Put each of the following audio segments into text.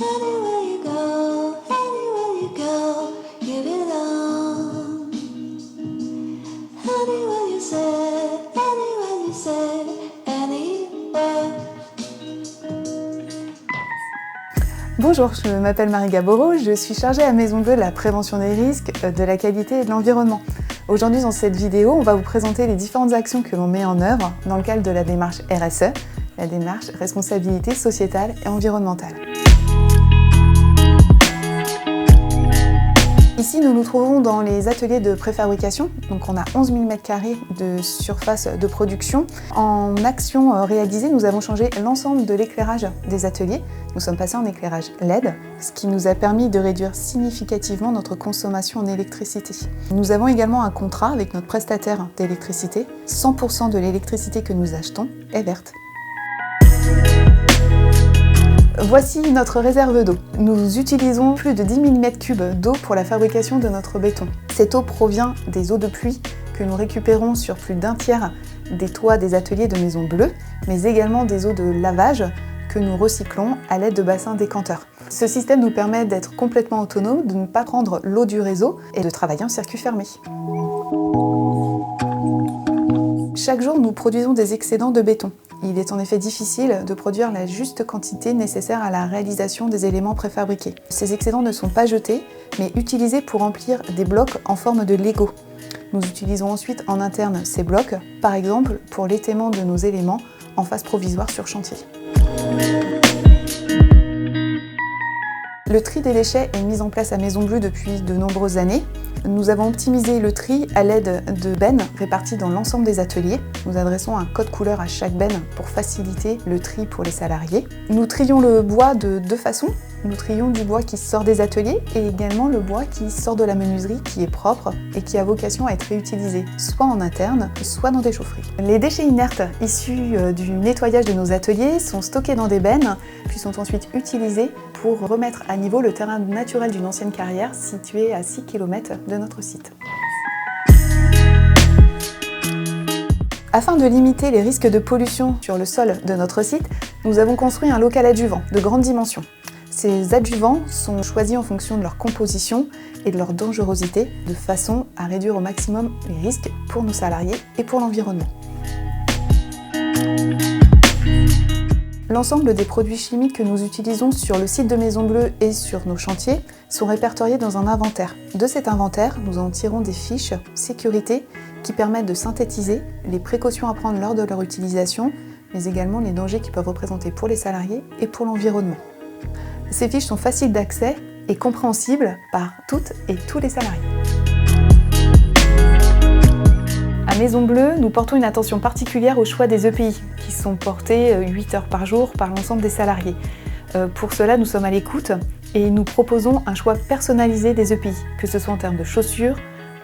Anywhere you go, you belong. Anywhere you say, anywhere. Bonjour, je m'appelle Marie Gaboreau, je suis chargée à Maison Bleue de la prévention des risques, de la qualité et de l'environnement. Aujourd'hui, dans cette vidéo, on va vous présenter les différentes actions que l'on met en œuvre dans le cadre de la démarche RSE, la démarche responsabilité sociétale et environnementale. Ici, nous nous trouvons dans les ateliers de préfabrication. Donc, on a 11 000 m² de surface de production. En action réalisée, nous avons changé l'ensemble de l'éclairage des ateliers. Nous sommes passés en éclairage LED, ce qui nous a permis de réduire significativement notre consommation en électricité. Nous avons également un contrat avec notre prestataire d'électricité. 100% de l'électricité que nous achetons est verte. Voici notre réserve d'eau. Nous utilisons plus de 10 000 m³ d'eau pour la fabrication de notre béton. Cette eau provient des eaux de pluie que nous récupérons sur plus d'un tiers des toits des ateliers de Maison Bleue, mais également des eaux de lavage que nous recyclons à l'aide de bassins décanteurs. Ce système nous permet d'être complètement autonome, de ne pas prendre l'eau du réseau et de travailler en circuit fermé. Chaque jour, nous produisons des excédents de béton. Il est en effet difficile de produire la juste quantité nécessaire à la réalisation des éléments préfabriqués. Ces excédents ne sont pas jetés, mais utilisés pour remplir des blocs en forme de Lego. Nous utilisons ensuite en interne ces blocs, par exemple pour l'étaiement de nos éléments en phase provisoire sur chantier. Le tri des déchets est mis en place à Maison Bleue depuis de nombreuses années. Nous avons optimisé le tri à l'aide de bennes réparties dans l'ensemble des ateliers. Nous adressons un code couleur à chaque benne pour faciliter le tri pour les salariés. Nous trions le bois de deux façons. Nous trions du bois qui sort des ateliers et également le bois qui sort de la menuiserie, qui est propre et qui a vocation à être réutilisé, soit en interne, soit dans des chaufferies. Les déchets inertes issus du nettoyage de nos ateliers sont stockés dans des bennes, puis sont ensuite utilisés pour remettre à niveau le terrain naturel d'une ancienne carrière située à 6 km de notre site. Afin de limiter les risques de pollution sur le sol de notre site, nous avons construit un local adjuvant de grande dimension. Ces adjuvants sont choisis en fonction de leur composition et de leur dangerosité, de façon à réduire au maximum les risques pour nos salariés et pour l'environnement. L'ensemble des produits chimiques que nous utilisons sur le site de Maison Bleue et sur nos chantiers sont répertoriés dans un inventaire. De cet inventaire, nous en tirons des fiches sécurité qui permettent de synthétiser les précautions à prendre lors de leur utilisation, mais également les dangers qu'ils peuvent représenter pour les salariés et pour l'environnement. Ces fiches sont faciles d'accès et compréhensibles par toutes et tous les salariés. À Maison Bleue, nous portons une attention particulière au choix des EPI, qui sont portés 8 heures par jour par l'ensemble des salariés. Pour cela, nous sommes à l'écoute et nous proposons un choix personnalisé des EPI, que ce soit en termes de chaussures,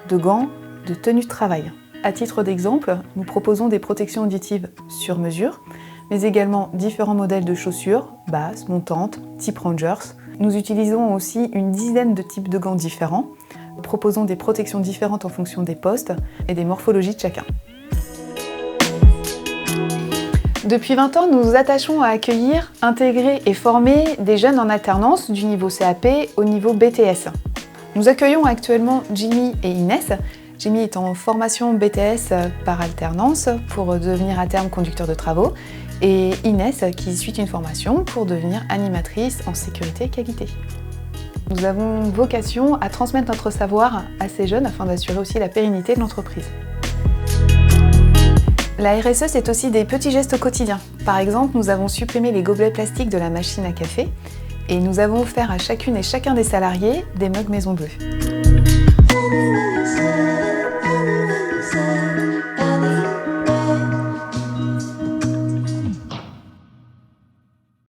de gants, de tenues de travail. À titre d'exemple, nous proposons des protections auditives sur mesure, mais également différents modèles de chaussures, basses, montantes, type Rangers. Nous utilisons aussi une dizaine de types de gants différents, proposons des protections différentes en fonction des postes et des morphologies de chacun. Depuis 20 ans, nous nous attachons à accueillir, intégrer et former des jeunes en alternance du niveau CAP au niveau BTS. Nous accueillons actuellement Jimmy et Inès. Jimmy est en formation BTS par alternance pour devenir à terme conducteur de travaux et Inès qui suit une formation pour devenir animatrice en sécurité et qualité. Nous avons vocation à transmettre notre savoir à ces jeunes afin d'assurer aussi la pérennité de l'entreprise. La RSE, c'est aussi des petits gestes au quotidien. Par exemple, nous avons supprimé les gobelets plastiques de la machine à café et nous avons offert à chacune et chacun des salariés des mugs Maison Bleue.